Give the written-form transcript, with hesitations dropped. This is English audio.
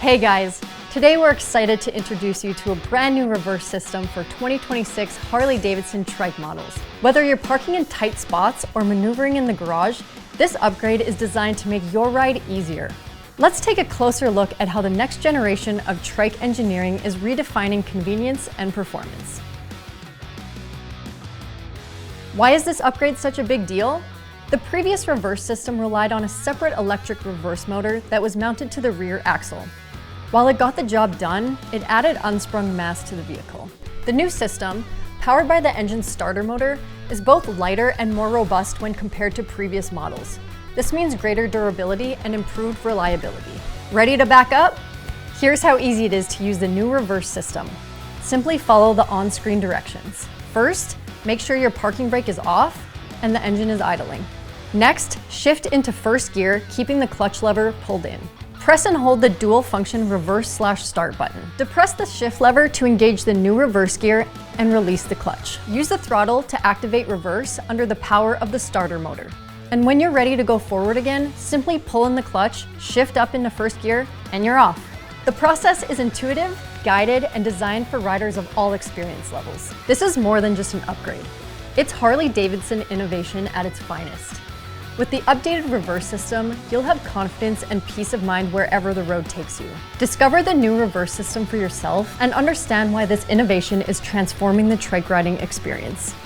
Hey guys, today we're excited to introduce you to a brand new reverse system for 2026 Harley-Davidson Trike models. Whether you're parking in tight spots or maneuvering in the garage, this upgrade is designed to make your ride easier. Let's take a closer look at how the next generation of trike engineering is redefining convenience and performance. Why is this upgrade such a big deal? The previous reverse system relied on a separate electric reverse motor that was mounted to the rear axle. While it got the job done, it added unsprung mass to the vehicle. The new system, powered by the engine's starter motor, is both lighter and more robust when compared to previous models. This means greater durability and improved reliability. Ready to back up? Here's how easy it is to use the new reverse system. Simply follow the on-screen directions. First, make sure your parking brake is off and the engine is idling. Next, shift into first gear, keeping the clutch lever pulled in. Press and hold the dual-function reverse/start button. Depress the shift lever to engage the new reverse gear and release the clutch. Use the throttle to activate reverse under the power of the starter motor. And when you're ready to go forward again, simply pull in the clutch, shift up into first gear, and you're off. The process is intuitive, guided, and designed for riders of all experience levels. This is more than just an upgrade. It's Harley-Davidson innovation at its finest. With the updated reverse system, you'll have confidence and peace of mind wherever the road takes you. Discover the new reverse system for yourself and understand why this innovation is transforming the trike riding experience.